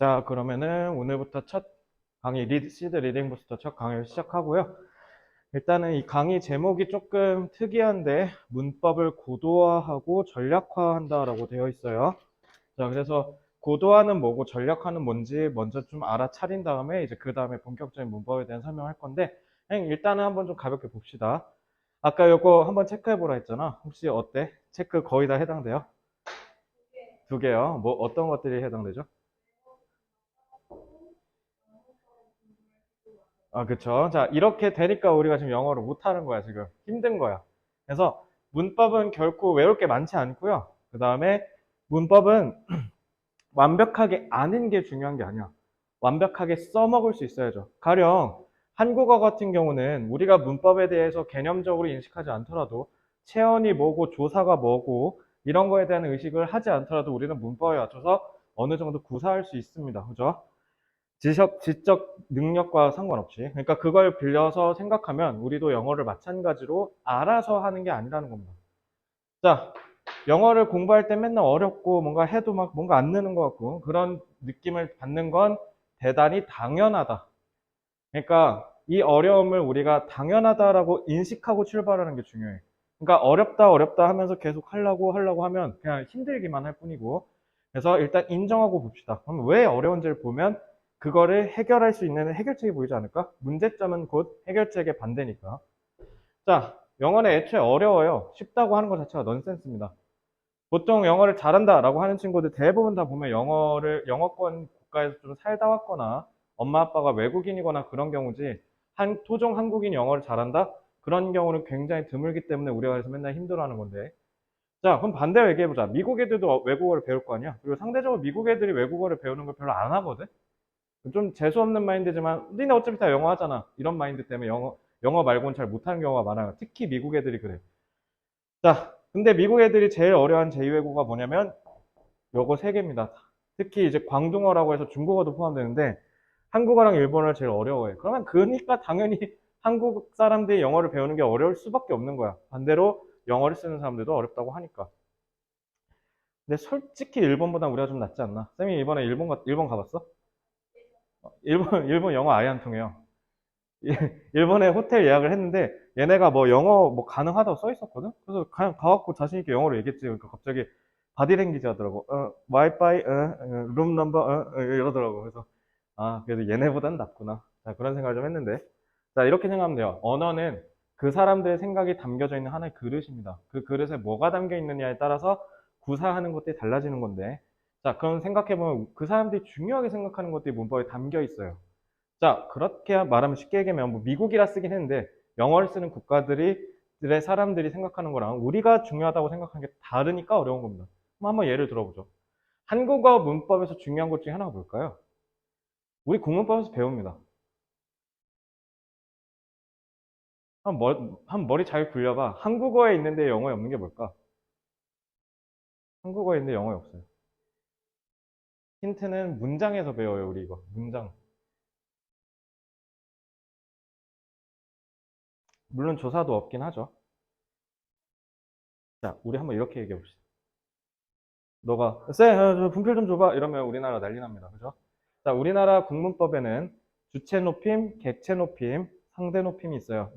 자, 그러면은 오늘부터 첫 강의 시드 리딩 부스터 첫 강의를 시작하고요. 일단은 이 강의 제목이 조금 특이한데 문법을 고도화하고 전략화한다라고 되어 있어요. 자, 그래서 고도화는 뭐고 전략화는 뭔지 먼저 좀 알아차린 다음에 이제 그 다음에 본격적인 문법에 대한 설명할 건데 그냥 일단은 한번 좀 가볍게 봅시다. 아까 요거 한번 체크해 보라 했잖아. 혹시 어때? 체크 거의 다 해당돼요? 두 개요. 뭐 어떤 것들이 해당되죠? 아, 그쵸. 자, 이렇게 되니까 우리가 지금 영어를 못하는 거야, 지금. 힘든 거야. 그래서 문법은 결코 외울 게 많지 않고요. 그 다음에 문법은 완벽하게 아는 게 중요한 게 아니야. 완벽하게 써먹을 수 있어야죠. 가령 한국어 같은 경우는 우리가 문법에 대해서 개념적으로 인식하지 않더라도 체언이 뭐고 조사가 뭐고 이런 거에 대한 의식을 하지 않더라도 우리는 문법에 맞춰서 어느 정도 구사할 수 있습니다. 그죠? 지적 능력과 상관없이. 그러니까 그걸 빌려서 생각하면 우리도 영어를 마찬가지로 알아서 하는 게 아니라는 겁니다. 자, 영어를 공부할 때 맨날 어렵고 뭔가 해도 막 뭔가 안 느는 것 같고 그런 느낌을 받는 건 대단히 당연하다. 그러니까 이 어려움을 우리가 당연하다라고 인식하고 출발하는 게 중요해. 그러니까 어렵다 어렵다 하면서 계속 하려고 하면 그냥 힘들기만 할 뿐이고. 그래서 일단 인정하고 봅시다. 그럼 왜 어려운지를 보면 그거를 해결할 수 있는 해결책이 보이지 않을까? 문제점은 곧 해결책의 반대니까. 자, 영어는 애초에 어려워요. 쉽다고 하는 것 자체가 넌센스입니다. 보통 영어를 잘한다라고 하는 친구들 대부분 다 보면 영어권 국가에서 좀 살다 왔거나 엄마 아빠가 외국인이거나 그런 경우지 토종 한국인 영어를 잘한다? 그런 경우는 굉장히 드물기 때문에 우리가 그래서 맨날 힘들어하는 건데. 자, 그럼 반대로 얘기해보자. 미국 애들도 외국어를 배울 거 아니야? 그리고 상대적으로 미국 애들이 외국어를 배우는 걸 별로 안 하거든? 좀 재수없는 마인드지만 니네 어차피 다 영어 하잖아. 이런 마인드 때문에 영어 말고는 잘 못하는 경우가 많아요. 특히 미국 애들이 그래. 자, 근데 미국 애들이 제일 어려워하는 제2외국어가 뭐냐면 요거 세 개입니다. 특히 이제 광둥어라고 해서 중국어도 포함되는데 한국어랑 일본어를 제일 어려워해. 그러면 그러니까 당연히 한국 사람들이 영어를 배우는 게 어려울 수밖에 없는 거야. 반대로 영어를 쓰는 사람들도 어렵다고 하니까. 근데 솔직히 일본보다 우리가 좀 낫지 않나? 쌤이 이번에 일본 가봤어? 일본 영어 아예 안 통해요. 일본에 호텔 예약을 했는데 얘네가 뭐 영어 뭐 가능하다고 써 있었거든? 그래서 그냥 가갖고 자신있게 영어로 얘기했지. 그러니까 갑자기 바디랭귀지 하더라고. 와이파이, 룸 넘버, 이러더라고. 그래서, 아, 그래도 얘네보단 낫구나. 자, 그런 생각을 좀 했는데. 자, 이렇게 생각하면 돼요. 언어는 그 사람들의 생각이 담겨져 있는 하나의 그릇입니다. 그 그릇에 뭐가 담겨 있느냐에 따라서 구사하는 것들이 달라지는 건데. 자, 그럼 생각해보면 그 사람들이 중요하게 생각하는 것들이 문법에 담겨 있어요. 자, 그렇게 말하면 쉽게 얘기하면 뭐 미국이라 쓰긴 했는데 영어를 쓰는 국가들의 사람들이 생각하는 거랑 우리가 중요하다고 생각하는 게 다르니까 어려운 겁니다. 그럼 한번 예를 들어보죠. 한국어 문법에서 중요한 것 중에 하나가 뭘까요? 우리 국문법에서 배웁니다. 한 머리 잘 굴려봐. 한국어에 있는데 영어에 없는 게 뭘까? 한국어에 있는데 영어에 없어요. 힌트는 문장에서 배워요, 우리 이거. 문장. 물론 조사도 없긴 하죠. 자, 우리 한번 이렇게 얘기해 봅시다. 너가 쌤, 저 분필 좀 줘봐 이러면 우리나라 난리 납니다. 그죠? 자, 우리나라 국문법에는 주체 높임, 객체 높임, 상대 높임이 있어요.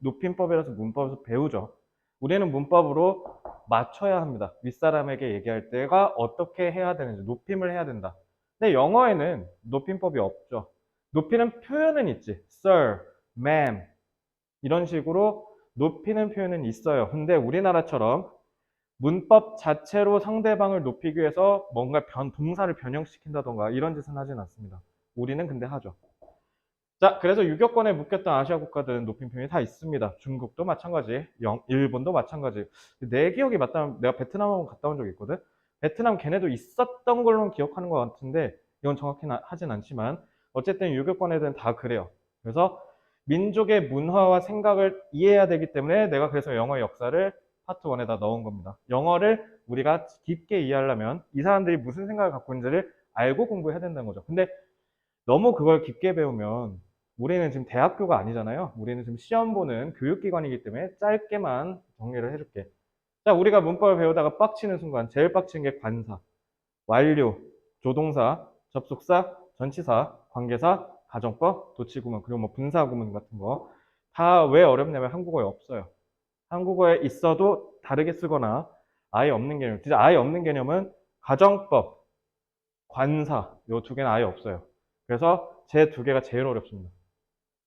높임법이라서 문법에서 배우죠. 우리는 문법으로 맞춰야 합니다. 윗사람에게 얘기할 때가 어떻게 해야 되는지 높임을 해야 된다. 근데 영어에는 높임법이 없죠. 높이는 표현은 있지. Sir, ma'am 이런 식으로 높이는 표현은 있어요. 근데 우리나라처럼 문법 자체로 상대방을 높이기 위해서 뭔가 동사를 변형시킨다던가 이런 짓은 하진 않습니다. 우리는 근데 하죠. 자, 그래서 유교권에 묶였던 아시아 국가들은 높임 표현이 다 있습니다. 중국도 마찬가지, 일본도 마찬가지. 내 기억이 맞다면 내가 베트남 한번 갔다 온 적이 있거든? 베트남 걔네도 있었던 걸로 기억하는 것 같은데 이건 정확히 하진 않지만 어쨌든 유교권 애들은 다 그래요. 그래서 민족의 문화와 생각을 이해해야 되기 때문에 내가 그래서 영어의 역사를 파트 1에다 넣은 겁니다. 영어를 우리가 깊게 이해하려면 이 사람들이 무슨 생각을 갖고 있는지를 알고 공부해야 된다는 거죠. 근데 너무 그걸 깊게 배우면 우리는 지금 대학교가 아니잖아요. 우리는 지금 시험 보는 교육기관이기 때문에 짧게만 정리를 해줄게. 자, 우리가 문법을 배우다가 빡치는 순간 제일 빡치는 게 관사, 완료, 조동사, 접속사, 전치사, 관계사, 가정법, 도치구문, 그리고 뭐 분사구문 같은 거. 다 왜 어렵냐면 한국어에 없어요. 한국어에 있어도 다르게 쓰거나 아예 없는 개념. 진짜 아예 없는 개념은 가정법, 관사, 요 두 개는 아예 없어요. 그래서 제 두 개가 제일 어렵습니다.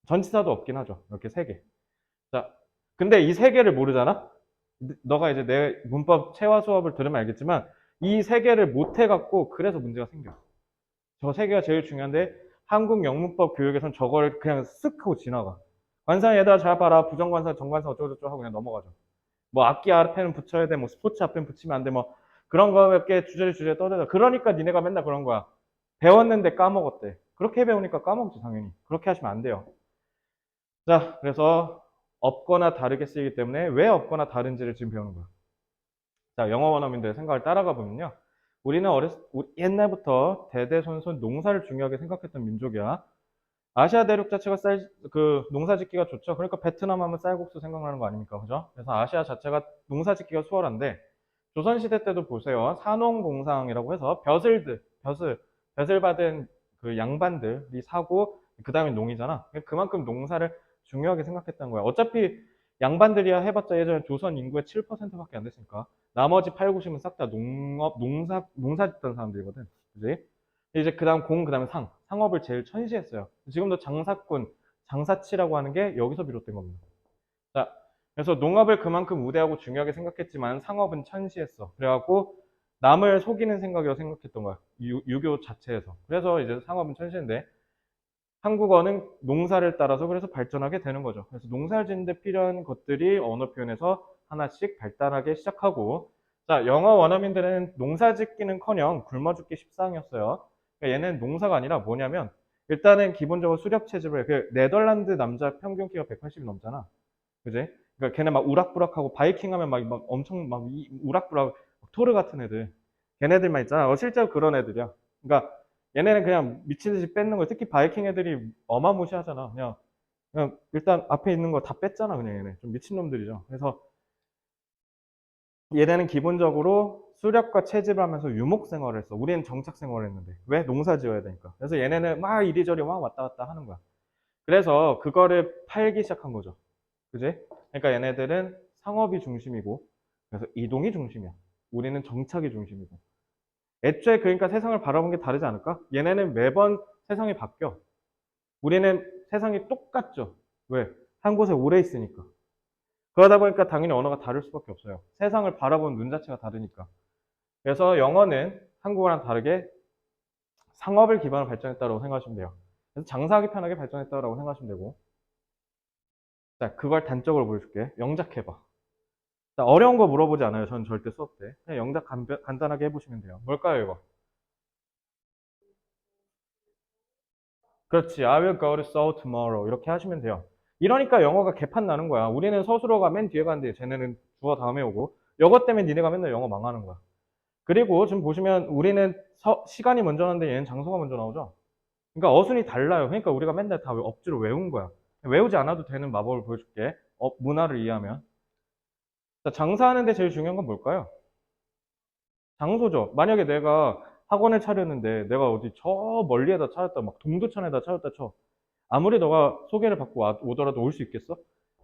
전치사도 없긴 하죠. 이렇게 세 개. 자, 근데 이 세 개를 모르잖아? 너가 이제 내 문법 체화 수업을 들으면 알겠지만 이 세 개를 못 해갖고 그래서 문제가 생겨. 저 세 개가 제일 중요한데 한국 영문법 교육에선 저걸 그냥 쓱 하고 지나가. 관사 얘들아 잘 봐라. 부정관사, 정관사 어쩌고저쩌고 하고 그냥 넘어가죠. 뭐 악기 앞에는 붙여야 돼. 뭐 스포츠 앞에는 붙이면 안 돼. 뭐 그런 거 몇 개 주저리 떠들어. 그러니까 니네가 맨날 그런 거야. 배웠는데 까먹었대. 그렇게 배우니까 까먹지 당연히. 그렇게 하시면 안 돼요. 자, 그래서 없거나 다르게 쓰이기 때문에 왜 없거나 다른지를 지금 배우는 거야. 자, 영어 원어민들의 생각을 따라가 보면요. 우리는 옛날부터 대대손손 농사를 중요하게 생각했던 민족이야. 아시아 대륙 자체가 농사 짓기가 좋죠. 그러니까 베트남 하면 쌀국수 생각나는 거 아닙니까? 그죠? 그래서 아시아 자체가 농사 짓기가 수월한데, 조선시대 때도 보세요. 산농공상이라고 해서 벼슬 받은 그 양반들이 사고, 그 다음에 농이잖아. 그만큼 농사를 중요하게 생각했던 거야. 어차피 양반들이야 해봤자 예전에 조선 인구의 7%밖에 안 됐으니까. 나머지 8, 90은 싹 다 농사 짓던 사람들이거든. 그지? 이제 그 다음 그 다음에 상업을 제일 천시했어요. 지금도 장사꾼, 장사치라고 하는 게 여기서 비롯된 겁니다. 자, 그래서 농업을 그만큼 우대하고 중요하게 생각했지만 상업은 천시했어. 그래갖고 남을 속이는 생각이라고 생각했던 거야. 유교 자체에서. 그래서 이제 상업은 천시인데 한국어는 농사를 따라서 그래서 발전하게 되는 거죠. 그래서 농사를 짓는데 필요한 것들이 언어 표현에서 하나씩 발달하기 시작하고, 자, 영어 원어민들은 농사 짓기는커녕 굶어 죽기 십상이었어요. 그러니까 얘는 농사가 아니라 뭐냐면 일단은 기본적으로 수렵 채집을 해. 그 네덜란드 남자 평균 키가 180이 넘잖아. 그지? 그러니까 걔네 막 우락부락하고 바이킹 하면 막 엄청 막 우락부락 토르 같은 애들. 걔네들만 있잖아. 실제로 그런 애들이야. 그러니까 얘네는 그냥 미친 듯이 뺏는 거야. 특히 바이킹 애들이 어마무시하잖아. 그냥 일단 앞에 있는 거 다 뺐잖아. 그냥 얘네. 좀 미친놈들이죠. 그래서 얘네는 기본적으로 수렵과 채집을 하면서 유목 생활을 했어. 우리는 정착 생활을 했는데. 왜? 농사 지어야 되니까. 그래서 얘네는 막 이리저리 막 왔다 갔다 하는 거야. 그래서 그거를 팔기 시작한 거죠. 그지? 그러니까 얘네들은 상업이 중심이고, 그래서 이동이 중심이야. 우리는 정착이 중심이고. 애초에 그러니까 세상을 바라본 게 다르지 않을까? 얘네는 매번 세상이 바뀌어. 우리는 세상이 똑같죠. 왜? 한 곳에 오래 있으니까. 그러다 보니까 당연히 언어가 다를 수밖에 없어요. 세상을 바라보는 눈 자체가 다르니까. 그래서 영어는 한국어랑 다르게 상업을 기반으로 발전했다고 생각하시면 돼요. 그래서 장사하기 편하게 발전했다고 생각하시면 되고. 자, 그걸 단적으로 보여줄게. 영작해봐. 자, 어려운 거 물어보지 않아요. 저는 절대 수업 때. 그냥 영작 간단하게 해보시면 돼요. 뭘까요, 이거? 그렇지. I will go to Seoul tomorrow. 이렇게 하시면 돼요. 이러니까 영어가 개판 나는 거야. 우리는 서술어가 맨 뒤에 가는데 쟤네는 주어 다음에 오고. 이것 때문에 니네가 맨날 영어 망하는 거야. 그리고 지금 보시면 우리는 시간이 먼저 나는데 얘는 장소가 먼저 나오죠. 그러니까 어순이 달라요. 그러니까 우리가 맨날 다 억지로 외운 거야. 외우지 않아도 되는 마법을 보여줄게. 문화를 이해하면. 자, 장사하는데 제일 중요한 건 뭘까요? 장소죠. 만약에 내가 학원을 차렸는데 내가 어디 저 멀리에다 차렸다, 막 동두천에다 차렸다 쳐. 아무리 너가 소개를 받고 오더라도 올 수 있겠어?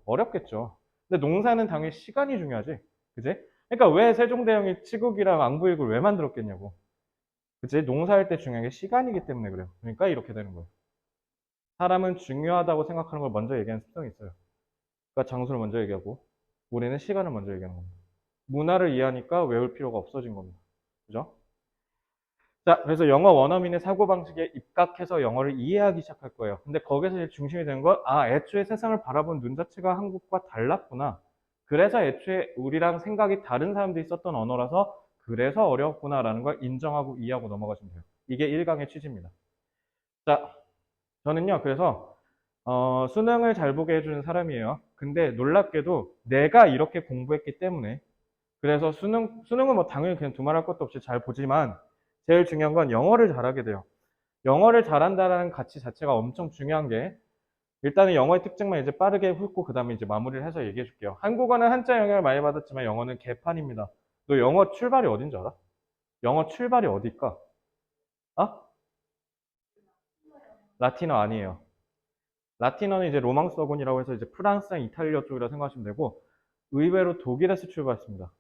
어렵겠죠. 근데 농사는 당연히 시간이 중요하지. 그지? 그러니까 왜 세종대왕이 치국이랑 앙부익을 왜 만들었겠냐고. 그치? 농사할 때 중요한 게 시간이기 때문에 그래요. 그러니까 이렇게 되는 거예요. 사람은 중요하다고 생각하는 걸 먼저 얘기하는 습성이 있어요. 그러니까 장소를 먼저 얘기하고, 우리는 시간을 먼저 얘기하는 겁니다. 문화를 이해하니까 외울 필요가 없어진 겁니다. 그죠? 자, 그래서 영어 원어민의 사고방식에 입각해서 영어를 이해하기 시작할 거예요. 근데 거기서 제일 중심이 되는 건, 애초에 세상을 바라본 눈 자체가 한국과 달랐구나. 그래서 애초에 우리랑 생각이 다른 사람들이 썼던 언어라서 그래서 어려웠구나라는 걸 인정하고 이해하고 넘어가시면 돼요. 이게 1강의 취지입니다. 자, 저는요, 그래서, 수능을 잘 보게 해주는 사람이에요. 근데 놀랍게도 내가 이렇게 공부했기 때문에, 그래서 수능은 뭐 당연히 그냥 두말할 것도 없이 잘 보지만, 제일 중요한 건 영어를 잘하게 돼요. 영어를 잘한다는 가치 자체가 엄청 중요한 게, 일단은 영어의 특징만 이제 빠르게 훑고 그 다음에 이제 마무리를 해서 얘기해 줄게요. 한국어는 한자 영향을 많이 받았지만 영어는 개판입니다. 너 영어 출발이 어딘 줄 알아? 영어 출발이 어딜까? 어? 라틴어 아니에요. 라틴어는 이제 로망스어군이라고 해서 이제 프랑스랑 이탈리아 쪽이라 생각하시면 되고, 의외로 독일에서 출발했습니다.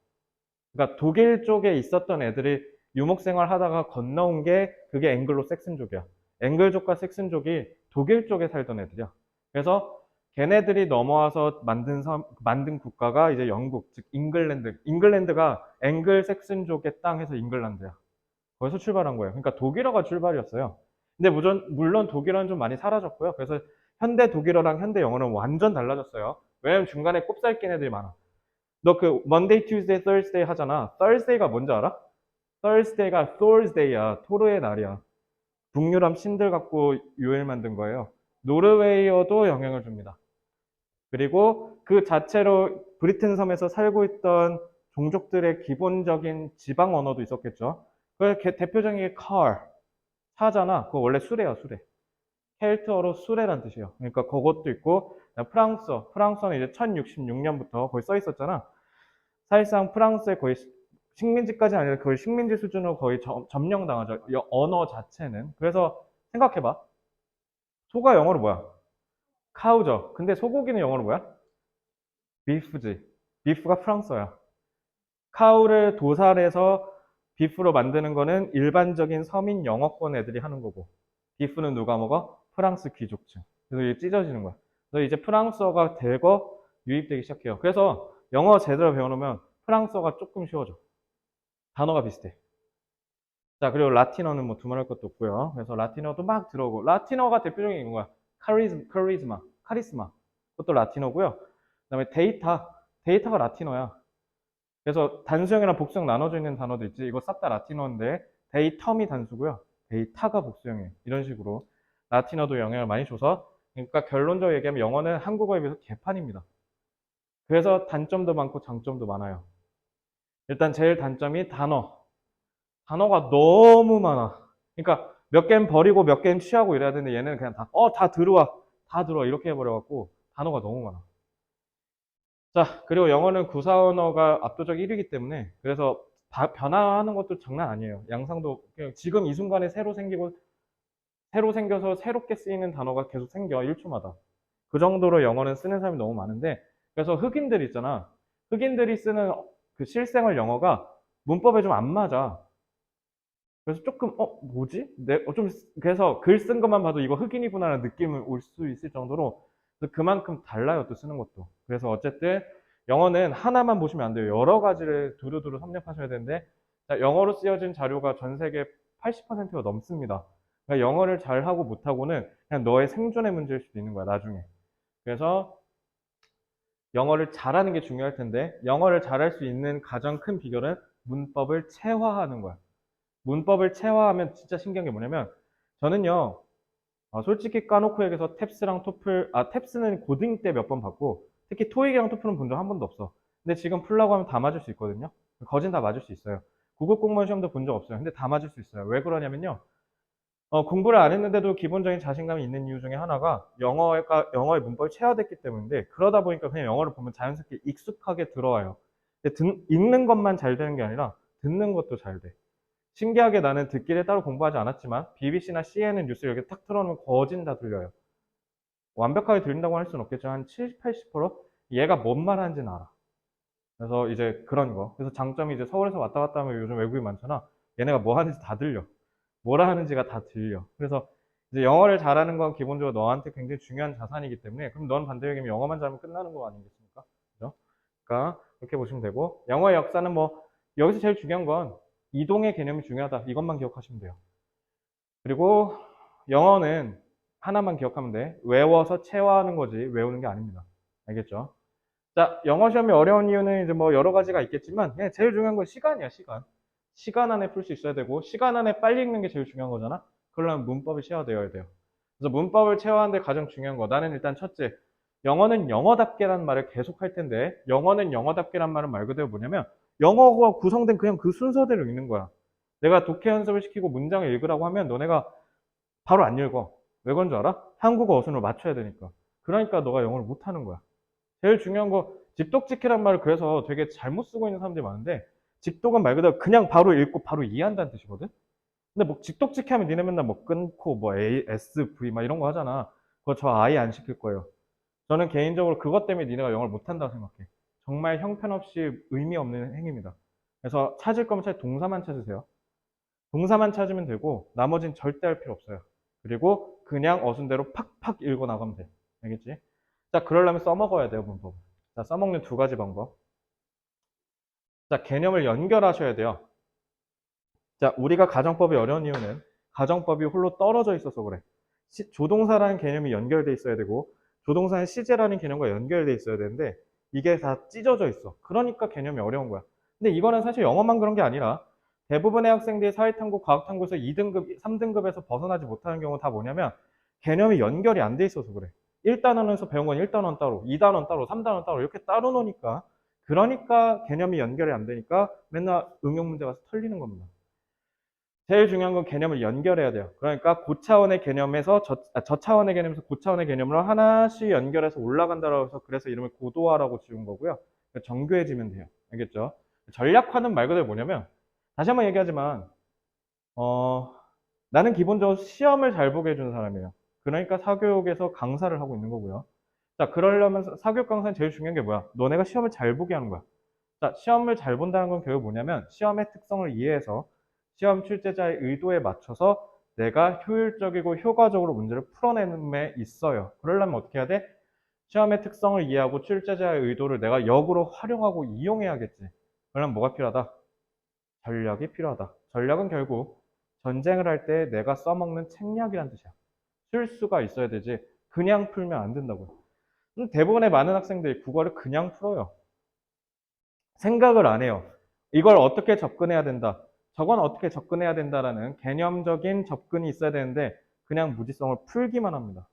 그러니까 독일 쪽에 있었던 애들이 유목생활 하다가 건너온 게 그게 앵글로 섹슨족이야. 앵글족과 섹슨족이 독일 쪽에 살던 애들이야. 그래서 걔네들이 넘어와서 만든 국가가 이제 영국, 즉 잉글랜드. 잉글랜드가 앵글 섹슨족의 땅에서 잉글랜드야. 거기서 출발한 거예요. 그러니까 독일어가 출발이었어요. 근데 물론 독일어는 좀 많이 사라졌고요. 그래서 현대 독일어랑 현대 영어는 완전 달라졌어요. 왜냐면 중간에 꼽살 낀 애들이 많아. 너 그 Monday, Tuesday, Thursday 하잖아. Thursday가 뭔지 알아? Thursday가 Thursday야. 토르의 날이야. 북유럽 신들 갖고 유일 만든 거예요. 노르웨이어도 영향을 줍니다. 그리고 그 자체로 브리튼 섬에서 살고 있던 종족들의 기본적인 지방 언어도 있었겠죠. 그 대표적인 게 car, 차잖아. 그거 원래 수레야, 수레. 켈트어로 수레란 뜻이에요. 그러니까 그것도 있고, 프랑스어는 이제 1066년부터 거의 써 있었잖아. 사실상 프랑스의 거의 식민지까지 아니라 거의 식민지 수준으로 거의 점령당하죠. 언어 자체는. 그래서 생각해봐. 소가 영어로 뭐야? 카우죠. 근데 소고기는 영어로 뭐야? 비프지. 비프가 프랑스어야. 카우를 도살해서 비프로 만드는 거는 일반적인 서민 영어권 애들이 하는 거고, 비프는 누가 먹어? 프랑스 귀족층. 그래서 이게 찢어지는 거야. 그래서 이제 프랑스어가 대거 유입되기 시작해요. 그래서 영어 제대로 배워놓으면 프랑스어가 조금 쉬워져. 단어가 비슷해. 자, 그리고 라틴어는 뭐 두말할 것도 없고요. 그래서 라틴어도 막 들어오고, 라틴어가 대표적인 거야. 카리스마. 그것도 라틴어고요. 그다음에 데이터가 라틴어야. 그래서 단수형이랑 복수형 나눠져 있는 단어도 있지. 이거 싹 다 라틴어인데 데이텀이 단수고요. 데이터가 복수형이에요. 이런 식으로 라틴어도 영향을 많이 줘서, 그러니까 결론적으로 얘기하면 영어는 한국어에 비해서 개판입니다. 그래서 단점도 많고 장점도 많아요. 일단 제일 단점이 단어가 너무 많아. 그러니까 몇 개는 버리고 몇 개는 취하고 이래야 되는데 얘는 그냥 다 들어와 이렇게 해버려갖고 단어가 너무 많아. 자, 그리고 영어는 구사 언어가 압도적 1위이기 때문에, 그래서 변화하는 것도 장난 아니에요. 양상도 그냥 지금 이 순간에 새로 생겨서 새롭게 쓰이는 단어가 계속 생겨 1초마다. 그 정도로 영어는 쓰는 사람이 너무 많은데, 그래서 흑인들 있잖아. 흑인들이 쓰는 그 실생활 영어가 문법에 좀 안 맞아. 그래서 조금 뭐지? 그래서 글 쓴 것만 봐도 이거 흑인이구나라는 느낌을 올 수 있을 정도로 그만큼 달라요, 또 쓰는 것도. 그래서 어쨌든 영어는 하나만 보시면 안 돼요. 여러 가지를 두루두루 섭렵하셔야 되는데, 영어로 쓰여진 자료가 전 세계 80%가 넘습니다. 그러니까 영어를 잘하고 못하고는 그냥 너의 생존의 문제일 수도 있는 거야, 나중에. 그래서 영어를 잘하는 게 중요할 텐데, 영어를 잘할 수 있는 가장 큰 비결은 문법을 체화하는 거야. 문법을 체화하면 진짜 신기한 게 뭐냐면, 저는요, 솔직히 까놓고 얘기해서 탭스는 고등 때 몇 번 봤고, 특히 토익이랑 토플은 본 적 한 번도 없어. 근데 지금 풀라고 하면 다 맞을 수 있거든요. 거진 다 맞을 수 있어요. 구급 공무원 시험도 본 적 없어요. 근데 다 맞을 수 있어요. 왜 그러냐면요, 공부를 안 했는데도 기본적인 자신감이 있는 이유 중에 하나가 영어의 문법이 체화됐기 때문인데, 그러다 보니까 그냥 영어를 보면 자연스럽게 익숙하게 들어와요. 근데 읽는 것만 잘 되는 게 아니라 듣는 것도 잘 돼. 신기하게 나는 듣기를 따로 공부하지 않았지만 BBC나 CNN 뉴스 이렇게 탁 틀어놓으면 거진 다 들려요. 완벽하게 들린다고 할 수는 없겠지만 한 70, 80% 얘가 뭔 말하는지는 알아. 그래서 이제 그런 거. 그래서 장점이 이제 서울에서 왔다 갔다 하면 요즘 외국인 많잖아. 얘네가 뭐 하는지 다 들려. 뭐라 하는지가 다 들려. 그래서 이제 영어를 잘하는 건 기본적으로 너한테 굉장히 중요한 자산이기 때문에, 그럼 넌 반대로 얘기하면 영어만 잘하면 끝나는 거 아니겠습니까? 그죠? 그러니까 그렇게 보시면 되고, 영어의 역사는 뭐 여기서 제일 중요한 건 이동의 개념이 중요하다. 이것만 기억하시면 돼요. 그리고 영어는 하나만 기억하면 돼. 외워서 체화하는 거지 외우는 게 아닙니다. 알겠죠? 자, 영어 시험이 어려운 이유는 이제 뭐 여러 가지가 있겠지만, 그냥 제일 중요한 건 시간이야, 시간. 시간 안에 풀 수 있어야 되고, 시간 안에 빨리 읽는 게 제일 중요한 거잖아? 그러려면 문법이 체화되어야 돼요. 그래서 문법을 체화하는데 가장 중요한 거. 나는 일단 첫째, 영어는 영어답게란 말을 계속 할 텐데, 영어는 영어답게란 말은 말 그대로 뭐냐면, 영어가 구성된 그냥 그 순서대로 읽는 거야. 내가 독해 연습을 시키고 문장을 읽으라고 하면 너네가 바로 안 읽어. 왜 그런 줄 알아? 한국어 어순을 맞춰야 되니까. 그러니까 너가 영어를 못하는 거야. 제일 중요한 거, 집독지키란 말을 그래서 되게 잘못 쓰고 있는 사람들이 많은데, 집독은 말 그대로 그냥 바로 읽고 바로 이해한다는 뜻이거든? 근데 뭐 직독직해 하면 니네 맨날 뭐 끊고 뭐 A, S, V 막 이런 거 하잖아. 그거 저 아예 안 시킬 거예요. 저는 개인적으로 그것 때문에 니네가 영어를 못한다고 생각해. 정말 형편없이 의미 없는 행위입니다. 그래서 찾을 거면 차라리 동사만 찾으세요. 동사만 찾으면 되고 나머지는 절대 할 필요 없어요. 그리고 그냥 어순대로 팍팍 읽어 나가면 돼. 알겠지? 자, 그러려면 써먹어야 돼요, 문법. 자, 써먹는 두 가지 방법. 자, 개념을 연결하셔야 돼요. 자, 우리가 가정법이 어려운 이유는 가정법이 홀로 떨어져 있어서 그래. 조동사라는 개념이 연결돼 있어야 되고 조동사는 시제라는 개념과 연결돼 있어야 되는데 이게 다 찢어져 있어. 그러니까 개념이 어려운 거야. 근데 이거는 사실 영어만 그런 게 아니라 대부분의 학생들이 사회탐구, 과학탐구에서 2등급, 3등급에서 벗어나지 못하는 경우 다 뭐냐면 개념이 연결이 안 돼 있어서 그래. 1단원에서 배운 건 1단원 따로, 2단원 따로, 3단원 따로 이렇게 따로 노니까 그러니까 개념이 연결이 안 되니까 맨날 응용 문제가 털리는 겁니다. 제일 중요한 건 개념을 연결해야 돼요. 그러니까 고차원의 개념에서 저차원의 개념에서 고차원의 개념으로 하나씩 연결해서 올라간다고 해서 그래서 이름을 고도화라고 지은 거고요. 정교해지면 돼요. 알겠죠? 전략화는 말 그대로 뭐냐면 다시 한번 얘기하지만 나는 기본적으로 시험을 잘 보게 해주는 사람이에요. 그러니까 사교육에서 강사를 하고 있는 거고요. 자, 그러려면 사교육 강사는 제일 중요한 게 뭐야? 너네가 시험을 잘 보게 하는 거야. 자, 시험을 잘 본다는 건 결국 뭐냐면 시험의 특성을 이해해서 시험 출제자의 의도에 맞춰서 내가 효율적이고 효과적으로 문제를 풀어내는 데 있어요. 그러려면 어떻게 해야 돼? 시험의 특성을 이해하고 출제자의 의도를 내가 역으로 활용하고 이용해야겠지. 그러면 뭐가 필요하다? 전략이 필요하다. 전략은 결국 전쟁을 할 때 내가 써먹는 책략이란 뜻이야. 쓸 수가 있어야 되지. 그냥 풀면 안 된다고요. 대부분의 많은 학생들이 국어를 그냥 풀어요. 생각을 안 해요. 이걸 어떻게 접근해야 된다. 저건 어떻게 접근해야 된다라는 개념적인 접근이 있어야 되는데 그냥 무지성을 풀기만 합니다.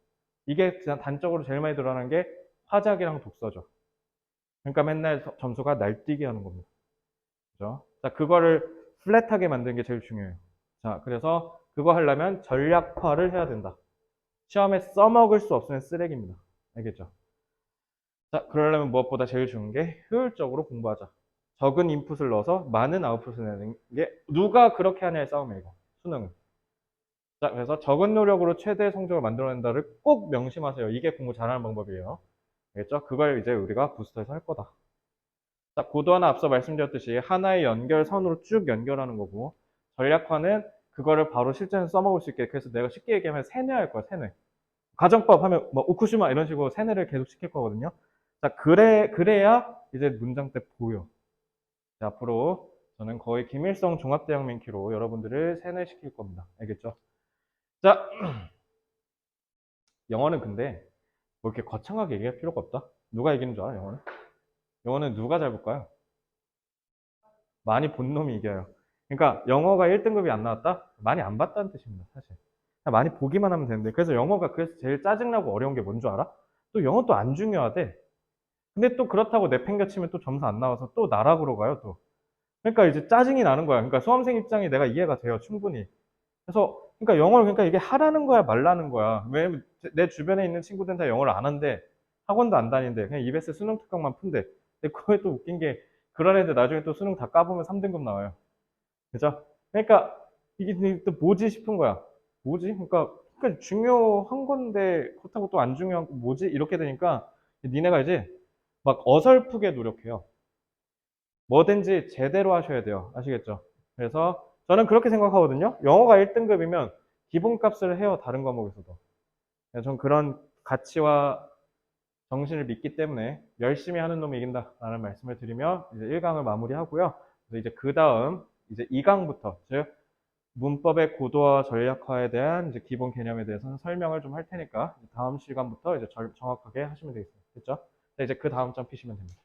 이게 그냥 단적으로 제일 많이 드러나는 게 화작이랑 독서죠. 그러니까 맨날 점수가 날뛰게 하는 겁니다. 그죠? 자, 그거를 플랫하게 만드는 게 제일 중요해요. 자, 그래서 그거 하려면 전략화를 해야 된다. 시험에 써먹을 수 없으면 쓰레기입니다. 알겠죠? 자, 그러려면 무엇보다 제일 중요한 게 효율적으로 공부하자. 적은 인풋을 넣어서 많은 아웃풋을 내는 게 누가 그렇게 하냐의 싸움이에요. 이거. 수능은. 자, 그래서 적은 노력으로 최대 성적을 만들어낸다를 꼭 명심하세요. 이게 공부 잘하는 방법이에요. 알겠죠? 그걸 이제 우리가 부스터에서 할 거다. 자, 고도화는 앞서 말씀드렸듯이 하나의 연결선으로 쭉 연결하는 거고 전략화는 그거를 바로 실전에서 써먹을 수 있게 그래서 내가 쉽게 얘기하면 세뇌할 거야, 세뇌. 가정법 하면 뭐 우쿠시마 이런 식으로 세뇌를 계속 시킬 거거든요. 자, 그래야 이제 문장 때 보여. 자, 앞으로 저는 거의 김일성 종합대학민키로 여러분들을 세뇌시킬 겁니다. 알겠죠? 자, 영어는 근데 뭐 이렇게 거창하게 얘기할 필요가 없다. 누가 이기는 줄 알아, 영어는? 영어는 누가 잘 볼까요? 많이 본 놈이 이겨요. 그러니까 영어가 1등급이 안 나왔다? 많이 안 봤다는 뜻입니다, 사실. 그냥 많이 보기만 하면 되는데. 그래서 영어가 그래서 제일 짜증나고 어려운 게 뭔 줄 알아? 또 영어 또 안 중요하대. 근데 또 그렇다고 내팽겨치면 또 점수 안 나와서 또 나락으로 가요, 또. 그러니까 이제 짜증이 나는 거야. 그러니까 수험생 입장이 내가 이해가 돼요, 충분히. 그래서 그러니까 영어를 그러니까 이게 하라는 거야, 말라는 거야. 왜냐면 내 주변에 있는 친구들은 다 영어를 안 한대. 학원도 안 다닌대. 그냥 EBS 수능 특강만 푼대. 근데 그게 또 웃긴 게 그런 애들 나중에 또 수능 다 까보면 3등급 나와요. 그죠? 그러니까 이게 또 뭐지 싶은 거야. 뭐지? 그러니까 중요한 건데 그렇다고 또 안 중요한 거 뭐지? 이렇게 되니까 니네가 이제 막 어설프게 노력해요. 뭐든지 제대로 하셔야 돼요. 아시겠죠? 그래서 저는 그렇게 생각하거든요. 영어가 1등급이면 기본값을 해요. 다른 과목에서도. 전 그런 가치와 정신을 믿기 때문에 열심히 하는 놈이 이긴다라는 말씀을 드리며 이제 1강을 마무리하고요. 그래서 이제 그 다음 이제 2강부터 즉 문법의 고도화 전략화에 대한 이제 기본 개념에 대해서는 설명을 좀 할 테니까 다음 시간부터 이제 정확하게 하시면 되겠습니다. 됐죠? 이제 그 다음 점 피시면 됩니다.